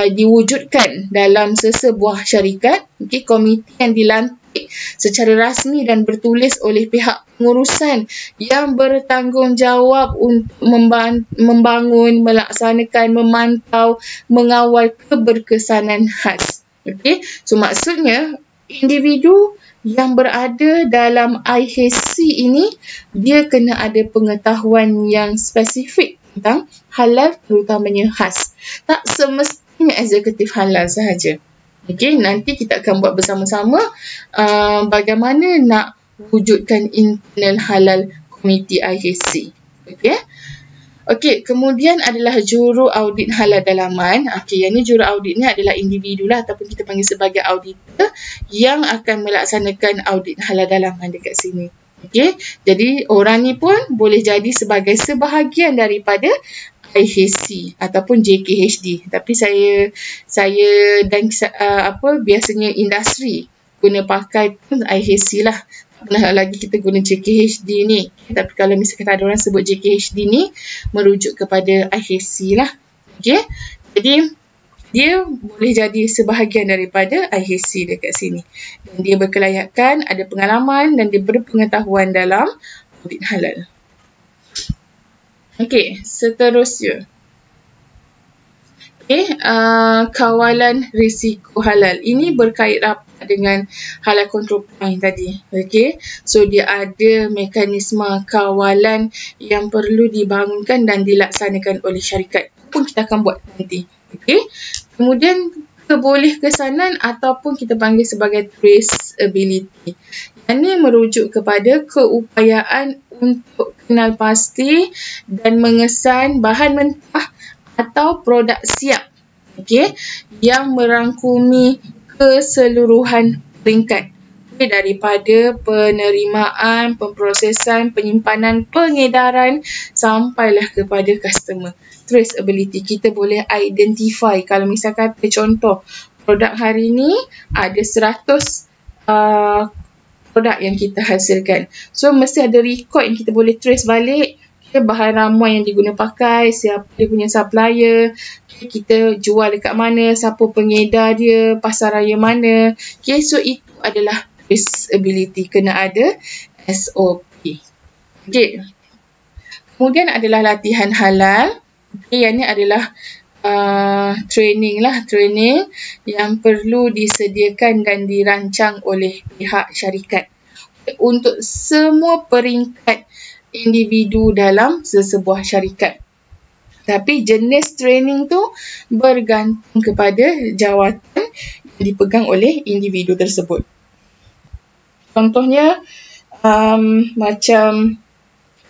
diwujudkan dalam sesebuah syarikat, okay, komiti yang dilantik secara rasmi dan bertulis oleh pihak pengurusan yang bertanggungjawab untuk membangun, melaksanakan, memantau, mengawal keberkesanan HAS. Okay? So, maksudnya individu yang berada dalam IHC ini, dia kena ada pengetahuan yang spesifik tentang halal, terutamanya HAS. Tak semestinya eksekutif halal sahaja. Okey, nanti kita akan buat bersama-sama bagaimana nak wujudkan Internal Halal Committee IHC. Okey. Okey, kemudian adalah juru audit halal dalaman. Okey, yang ni juru audit ni adalah individu lah ataupun kita panggil sebagai auditor yang akan melaksanakan audit halal dalaman dekat sini. Okey, jadi orang ni pun boleh jadi sebagai sebahagian daripada IHC ataupun JKHD. Tapi saya dan biasanya industri guna pakai pun IHC lah. Pernah lagi kita guna JKHD ni. Tapi kalau misalkan ada orang sebut JKHD ni, merujuk kepada IHC lah. Okay. Jadi, dia boleh jadi sebahagian daripada IHC dekat sini. Dan dia berkelayakan, ada pengalaman dan dia berpengetahuan dalam audit halal. Okay, seterusnya. Okay, kawalan risiko halal. Ini berkait rapat dengan halal control point tadi. Okay, so dia ada mekanisme kawalan yang perlu dibangunkan dan dilaksanakan oleh syarikat. Pun kita akan buat nanti. Okay, kemudian kebolehkesanan ataupun kita panggil sebagai traceability. Yang ini merujuk kepada keupayaan untuk kenal pasti dan mengesan bahan mentah atau produk siap, okay, yang merangkumi keseluruhan peringkat daripada penerimaan, pemprosesan, penyimpanan, pengedaran sampailah kepada customer. Traceability, kita boleh identify. Kalau misalkan contoh produk hari ni ada 100 produk yang kita hasilkan. So mesti ada record yang kita boleh trace balik. Bahan ramuan yang diguna pakai, siapa dia punya supplier, kita jual dekat mana, siapa pengedar dia, pasar raya mana. Okay, so itu adalah traceability, kena ada SOP. Okay. Kemudian adalah latihan halal. Okay, yang ni adalah training yang perlu disediakan dan dirancang oleh pihak syarikat untuk semua peringkat individu dalam sesebuah syarikat. Tapi jenis training tu bergantung kepada jawatan yang dipegang oleh individu tersebut. Contohnya macam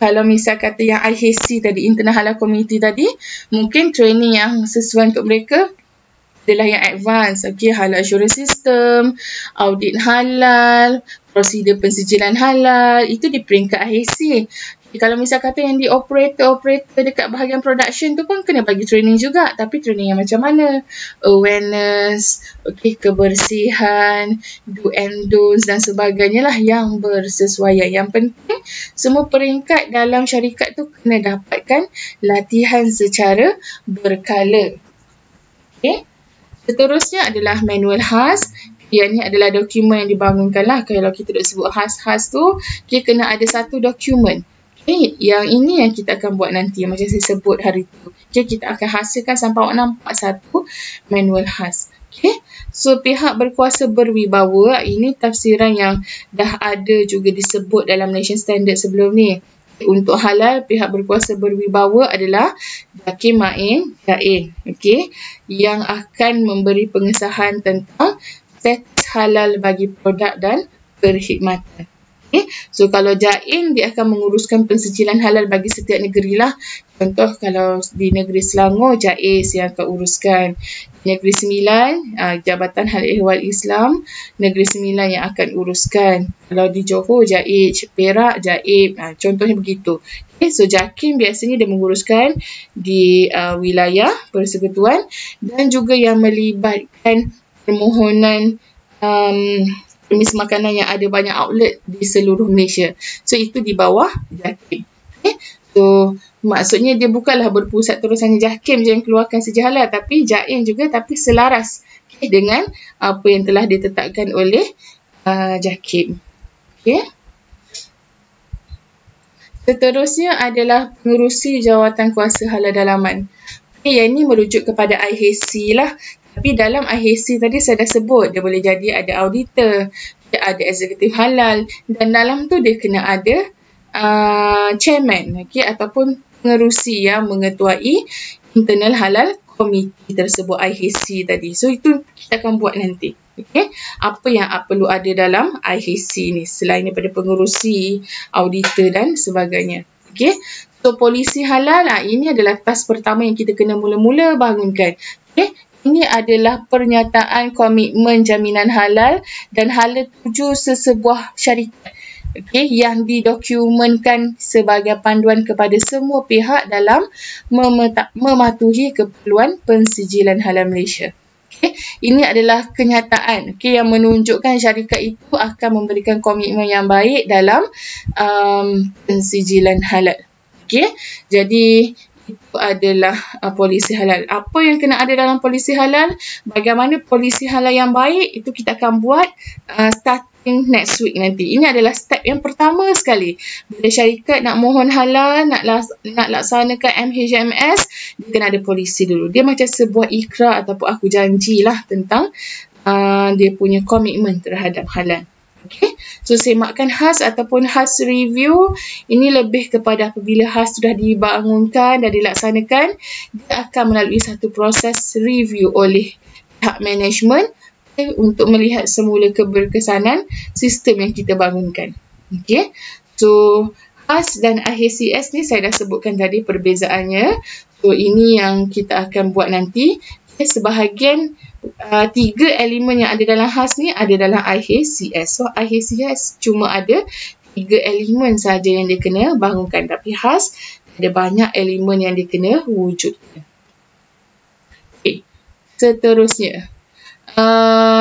kalau misal kata yang IHC tadi, Internal Halal Committee tadi, mungkin training yang sesuai untuk mereka adalah yang advance. Okay, halal assurance system, audit halal, prosedur pensijilan halal, itu di peringkat IHC. Kalau misal kata yang di operator dekat bahagian production tu pun kena bagi training juga. Tapi training yang macam mana? Awareness, okay, kebersihan, do and don'ts dan sebagainya lah yang bersesuaian. Yang penting, semua peringkat dalam syarikat tu kena dapatkan latihan secara berkala. Okay. Seterusnya adalah manual khas. Yang ni adalah dokumen yang dibangunkan lah. Kalau kita nak sebut khas-khas tu, kita kena ada satu dokumen. Okay, yang ini yang kita akan buat nanti, macam saya sebut hari tu. Okay, kita akan hasilkan sampai awak nampak satu manual khas. Okay, so pihak berkuasa berwibawa, ini tafsiran yang dah ada juga disebut dalam Malaysian Standard sebelum ni. Untuk halal, pihak berkuasa berwibawa adalah Jakim Main Jain, okay, yang akan memberi pengesahan tentang status halal bagi produk dan perkhidmatan. Okay. So kalau Jain, dia akan menguruskan pensijilan halal bagi setiap negeri lah. Contoh kalau di negeri Selangor, JAIS yang akan uruskan. Di negeri Sembilan, Jabatan Hal Ehwal Islam, Negeri Sembilan yang akan uruskan. Kalau di Johor, JAIH, Perak, JAIB, contohnya begitu. Okay, so Jakim biasanya dia menguruskan di wilayah persekutuan dan juga yang melibatkan permohonan permis makanan yang ada banyak outlet di seluruh Malaysia. So, itu di bawah Jakim. Okay. So, maksudnya dia bukanlah berpusat terus hanya Jakim je yang keluarkan seja halal, tapi Jain juga, tapi selaras dengan apa yang telah ditetapkan oleh Jakim. Okay. Seterusnya adalah pengerusi jawatan kuasa halal dalaman. Okay, yang ini merujuk kepada IHC lah. Tapi dalam IHC tadi saya dah sebut, dia boleh jadi ada auditor, dia ada eksekutif halal, dan dalam tu dia kena ada chairman, okay, ataupun pengerusi yang mengetuai Internal Halal Committee tersebut, IHC tadi. So itu kita akan buat nanti. Okay. Apa yang perlu ada dalam IHC ni selain daripada pengerusi, auditor dan sebagainya. Okey. So polisi halal ini adalah task pertama yang kita kena mula-mula bangunkan. Okey. Ini adalah pernyataan komitmen jaminan halal dan hala tuju sesebuah syarikat. Okey, yang didokumenkan sebagai panduan kepada semua pihak dalam mematuhi keperluan pensijilan halal Malaysia. Okay. Ini adalah kenyataan yang menunjukkan syarikat itu akan memberikan komitmen yang baik dalam pensijilan halal. Okay. Jadi itu adalah polisi halal. Apa yang kena ada dalam polisi halal? Bagaimana polisi halal yang baik? Itu kita akan buat starting next week nanti. Ini adalah step yang pertama sekali. Bila syarikat nak mohon halal, nak laksanakan MHMS, dia kena ada polisi dulu. Dia macam sebuah ikrar ataupun aku janjilah tentang dia punya komitmen terhadap halal. Okay. So semakkan HAS ataupun HAS review ini lebih kepada apabila HAS sudah dibangunkan dan dilaksanakan, dia akan melalui satu proses review oleh pihak management untuk melihat semula keberkesanan sistem yang kita bangunkan. Okay. So HAS dan IHCS ni saya dah sebutkan tadi perbezaannya. So ini yang kita akan buat nanti. Okay. Sebahagian 3 elemen yang ada dalam HAS ni ada dalam IHCS. So IHCS cuma ada 3 elemen saja yang dia kena bangunkan. Tapi HAS ada banyak elemen yang dia kena wujudkan. Okay. Seterusnya,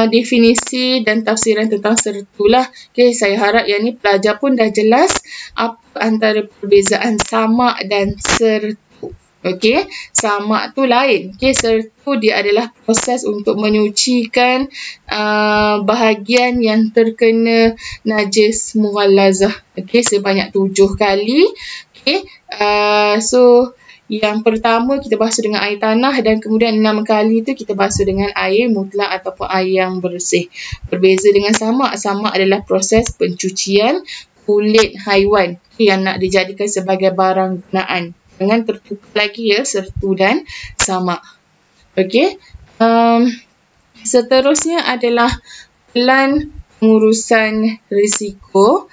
definisi dan tafsiran tentang sertu lah. Okay, saya harap yang ni pelajar pun dah jelas apa antara perbezaan samak dan sertu. Okey, samak tu lain. Okey, sertu dia adalah proses untuk menyucikan bahagian yang terkena najis mughallazah. Okey, sebanyak 7 kali. Okey, so yang pertama kita basuh dengan air tanah dan kemudian 6 kali tu kita basuh dengan air mutlak ataupun air yang bersih. Berbeza dengan samak. Samak adalah proses pencucian kulit haiwan yang nak dijadikan sebagai barang gunaan. Jangan tertukar lagi ya sertu dan samak. Okey. Seterusnya adalah plan pengurusan risiko.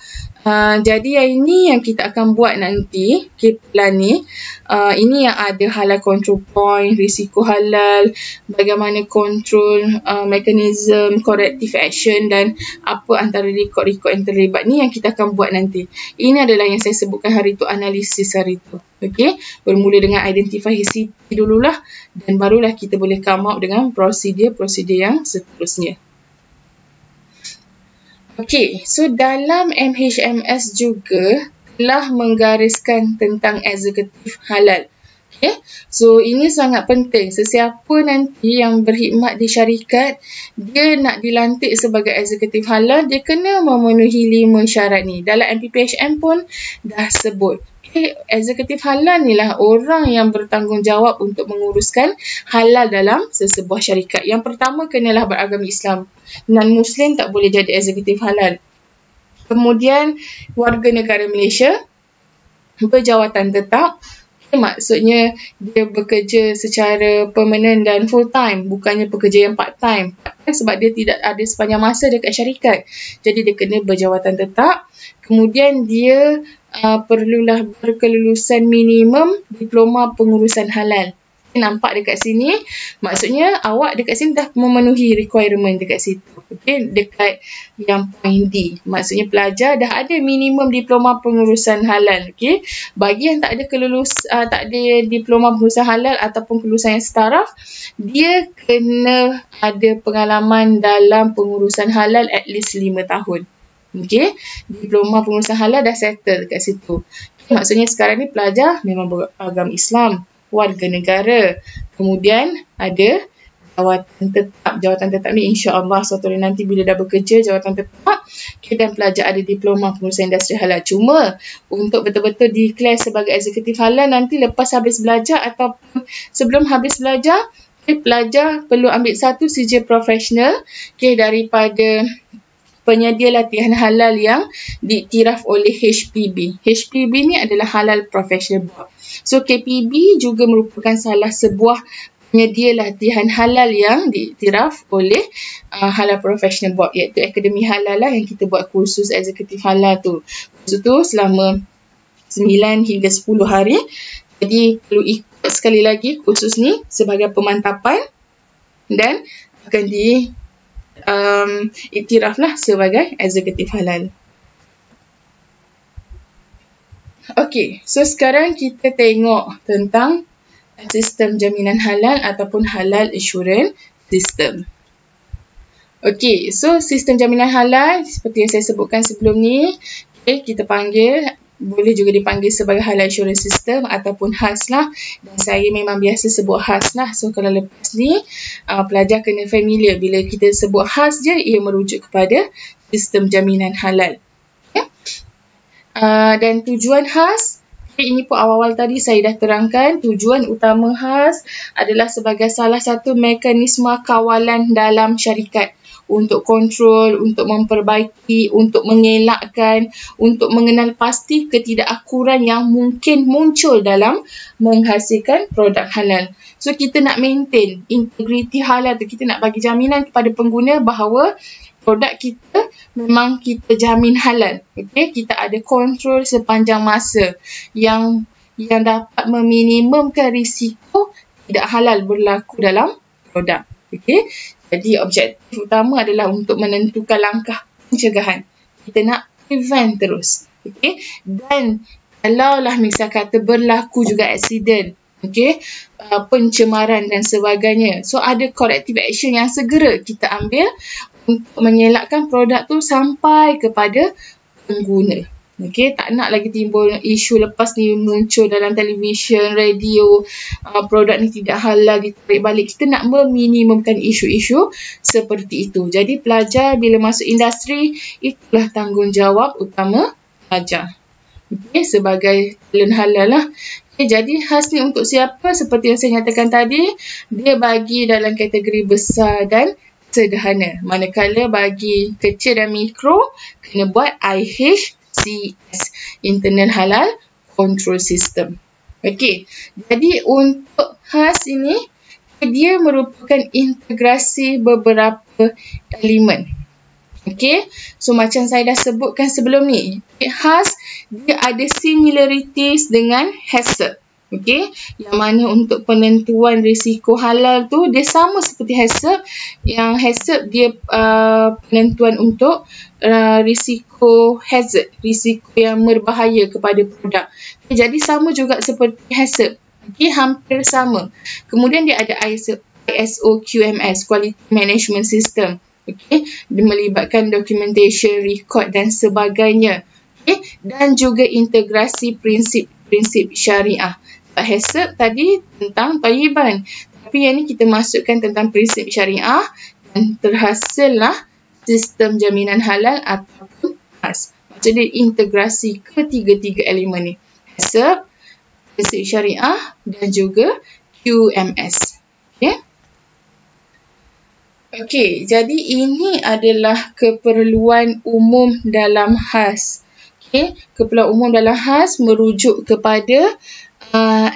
Jadi yang ini yang kita akan buat nanti, plan ni. Ini yang ada halal control point, risiko halal, bagaimana control mekanisme, corrective action dan apa antara rekod-rekod yang terlibat ni yang kita akan buat nanti. Ini adalah yang saya sebutkan hari tu, analisis hari tu. Okey, bermula dengan identify HCP dululah dan barulah kita boleh come up dengan prosedur-prosedur yang seterusnya. Okey, so dalam MHMS juga telah menggariskan tentang eksekutif halal. Okay. So ini sangat penting. Sesiapa nanti yang berkhidmat di syarikat, dia nak dilantik sebagai eksekutif halal, dia kena memenuhi 5 syarat ni. Dalam MPPHM pun dah sebut. Okay. Eksekutif halal ni lah orang yang bertanggungjawab untuk menguruskan halal dalam sesebuah syarikat. Yang pertama kenalah beragama Islam. Non-Muslim tak boleh jadi eksekutif halal. Kemudian warga negara Malaysia, berjawatan tetap. Maksudnya dia bekerja secara permanent dan full time, bukannya pekerja yang part time. Sebab dia tidak ada sepanjang masa dekat syarikat. Jadi dia kena berjawatan tetap. Kemudian dia perlulah berkelulusan minimum diploma pengurusan halal. Nampak dekat sini, maksudnya awak dekat sini dah memenuhi requirement dekat situ. Okey, dekat yang point D. Maksudnya pelajar dah ada minimum diploma pengurusan halal. Okey, bagi yang tak ada diploma pengurusan halal ataupun kelulusan yang setara, dia kena ada pengalaman dalam pengurusan halal at least 5 tahun. Okey, diploma pengurusan halal dah settle dekat situ. Okay, maksudnya sekarang ni pelajar memang beragama Islam, warga negara. Kemudian ada jawatan tetap. Jawatan tetap ni insya-Allah suatu hari nanti bila dah bekerja jawatan tetap, dan pelajar ada diploma pengurusan industri halal. Cuma untuk betul-betul declare sebagai eksekutif halal nanti lepas habis belajar ataupun sebelum habis belajar, pelajar perlu ambil satu sijil profesional daripada penyedia latihan halal yang diiktiraf oleh HPB. HPB ni adalah Halal Professional Board. So KPB juga merupakan salah sebuah penyedia latihan halal yang diiktiraf oleh Halal Professional Board, iaitu Akademi Halal lah yang kita buat kursus eksekutif halal tu. Kursus tu selama 9 hingga 10 hari. Jadi perlu ikut sekali lagi kursus ni sebagai pemantapan dan akan iktiraflah sebagai eksekutif halal. Okey, so sekarang kita tengok tentang sistem jaminan halal ataupun halal insurance system. Okey, so sistem jaminan halal seperti yang saya sebutkan sebelum ni, kita panggil, boleh juga dipanggil sebagai halal insurance system ataupun HAS lah. Dan saya memang biasa sebut HAS lah. So kalau lepas ni pelajar kena familiar bila kita sebut HAS je, ia merujuk kepada sistem jaminan halal. Dan tujuan HAS, ini pun awal-awal tadi saya dah terangkan, tujuan utama HAS adalah sebagai salah satu mekanisme kawalan dalam syarikat untuk kontrol, untuk memperbaiki, untuk mengelakkan, untuk mengenal pasti ketidakakuran yang mungkin muncul dalam menghasilkan produk halal. So kita nak maintain integriti halal tu, kita nak bagi jaminan kepada pengguna bahawa produk kita memang kita jamin halal. Okay? Kita ada kontrol sepanjang masa yang dapat meminimumkan risiko tidak halal berlaku dalam produk. Okay? Jadi objektif utama adalah untuk menentukan langkah pencegahan. Kita nak prevent terus. Okay? Dan kalaulah misal kata berlaku juga aksiden, okay, pencemaran dan sebagainya, so ada corrective action yang segera kita ambil untuk mengelakkan produk tu sampai kepada pengguna. Okay, tak nak lagi timbul isu lepas ni muncul dalam televisyen, radio, produk ni tidak halal, ditarik balik. Kita nak meminimumkan isu-isu seperti itu. Jadi pelajar bila masuk industri, itulah tanggungjawab utama pelajar. Okay, sebagai talent halal lah. Okay, jadi HAS ni untuk siapa? Seperti yang saya nyatakan tadi, dia bagi dalam kategori besar dan sederhana. Manakala bagi kecil dan mikro, kena buat IHCS, Internal Halal Control System. Okey, jadi untuk HAS ini, dia merupakan integrasi beberapa elemen. Okey, so macam saya dah sebutkan sebelum ni, HAS dia ada similarities dengan HACCP. Okey, yang mana untuk penentuan risiko halal tu dia sama seperti HACCP. Yang HACCP dia penentuan untuk risiko hazard, risiko yang berbahaya kepada produk. Okay, jadi sama juga seperti HACCP. Okey, hampir sama. Kemudian dia ada ISO QMS, Quality Management System. Okey, dia melibatkan documentation, record dan sebagainya. Okey, dan juga integrasi prinsip-prinsip syariah. HACCP tadi tentang thayyiban, tapi yang ni kita masukkan tentang prinsip syariah dan terhasillah sistem jaminan halal ataupun HAS. Maksudnya integrasi ketiga-tiga elemen ni. HACCP, prinsip syariah dan juga QMS. Okey. Okey, jadi ini adalah keperluan umum dalam HAS. Okey, keperluan umum dalam HAS merujuk kepada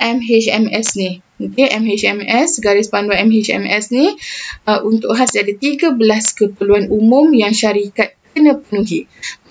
MHMS ni. Okey, MHMS, garis panduan MHMS ni untuk HAS ada 13 keperluan umum yang syarikat kena penuhi.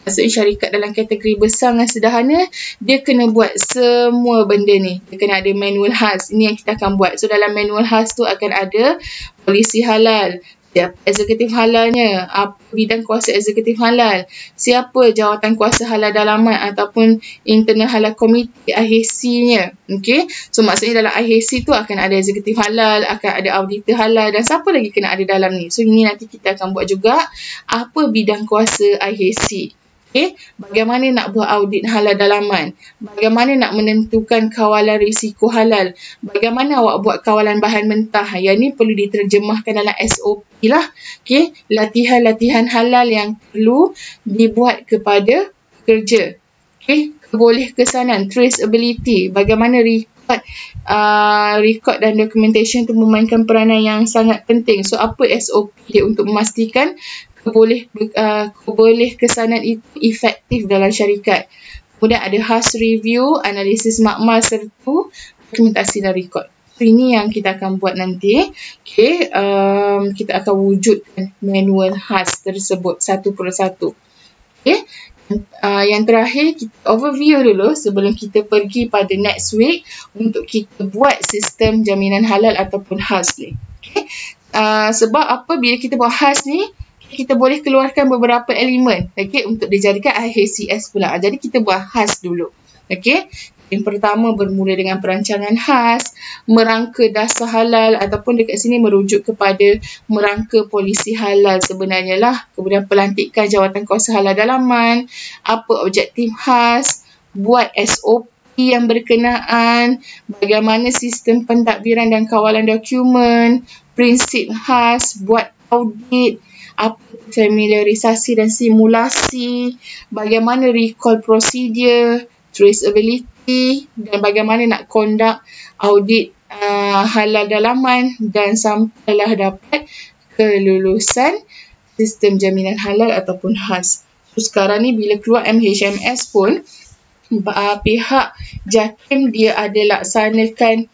Maksudnya syarikat dalam kategori besar dan sederhana, dia kena buat semua benda ni. Dia kena ada manual HAS. Ini yang kita akan buat. So dalam manual HAS tu akan ada polisi halal, siapa eksekutif halalnya, apa bidang kuasa eksekutif halal, siapa jawatan kuasa halal dalaman ataupun internal halal komiti IHC-nya. Okay? So maksudnya dalam IHC tu akan ada eksekutif halal, akan ada auditor halal dan siapa lagi kena ada dalam ni. So ini nanti kita akan buat juga apa bidang kuasa IHC. Okay? Bagaimana nak buat audit halal dalaman, bagaimana nak menentukan kawalan risiko halal, bagaimana awak buat kawalan bahan mentah. Yang ni perlu diterjemahkan dalam SOP lah. Okay? Latihan-latihan halal yang perlu dibuat kepada pekerja. Okay? Kebolehkesanan, traceability, bagaimana record dan documentation tu memainkan peranan yang sangat penting. So apa SOP dia untuk memastikan kebolehkesanan itu efektif dalam syarikat. Kemudian ada HAS review, analisis makmal serta dokumentasi dan rekod. So, ini yang kita akan buat nanti. Okay, kita akan wujudkan manual HAS tersebut satu persatu. Okay, Yang terakhir, kita overview dulu sebelum kita pergi pada next week untuk kita buat sistem jaminan halal ataupun HAS ni. Okay? Sebab apa, bila kita buat HAS ni, kita boleh keluarkan beberapa elemen, okay, untuk dijadikan IHCS pula. Jadi kita buat HAS dulu. Okay? Yang pertama bermula dengan perancangan HAS, merangka dasar halal ataupun dekat sini merujuk kepada merangka polisi halal sebenarnya lah. Kemudian pelantikan jawatan kuasa halal dalaman, apa objektif HAS, buat SOP yang berkenaan, bagaimana sistem pentadbiran dan kawalan dokumen, prinsip HAS, buat audit, apa familiarisasi dan simulasi, bagaimana recall procedure, traceability, dan bagaimana nak conduct audit halal dalaman dan sampailah dapat kelulusan sistem jaminan halal ataupun HAS. So, sekarang ni bila keluar MHMS pun, pihak JAKIM dia ada laksanakan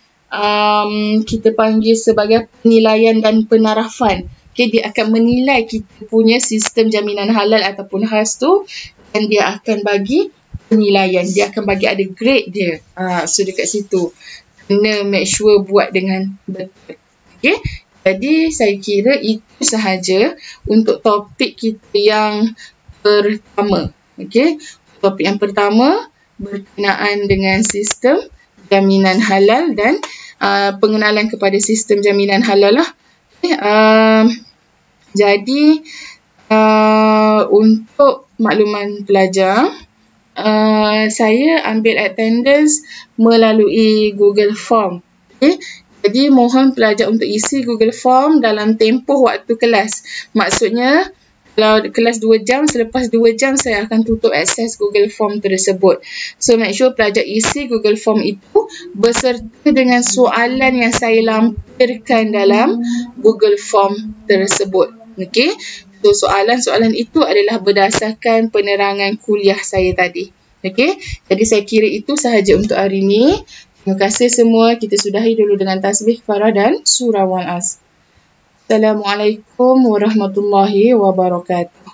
kita panggil sebagai penilaian dan penarafan. Okay, dia akan menilai kita punya sistem jaminan halal ataupun HAS tu dan dia akan bagi penilaian. Dia akan bagi ada grade dia. So dekat situ kena make sure buat dengan betul. Okay. Jadi saya kira itu sahaja untuk topik kita yang pertama. Okay. Topik yang pertama berkenaan dengan sistem jaminan halal dan pengenalan kepada sistem jaminan halal lah. Okay. Jadi untuk makluman pelajar, saya ambil attendance melalui Google Form. Okay. Jadi mohon pelajar untuk isi Google Form dalam tempoh waktu kelas. Maksudnya kalau kelas 2 jam, selepas 2 jam saya akan tutup akses Google Form tersebut. So make sure pelajar isi Google Form itu beserta dengan soalan yang saya lampirkan dalam Google Form tersebut. Okay. So, soalan-soalan itu adalah berdasarkan penerangan kuliah saya tadi. Okay. Jadi, saya kira itu sahaja untuk hari ini. Terima kasih semua. Kita sudahi dulu dengan tasbih kifarah dan surah Wal Asr. Assalamualaikum warahmatullahi wabarakatuh.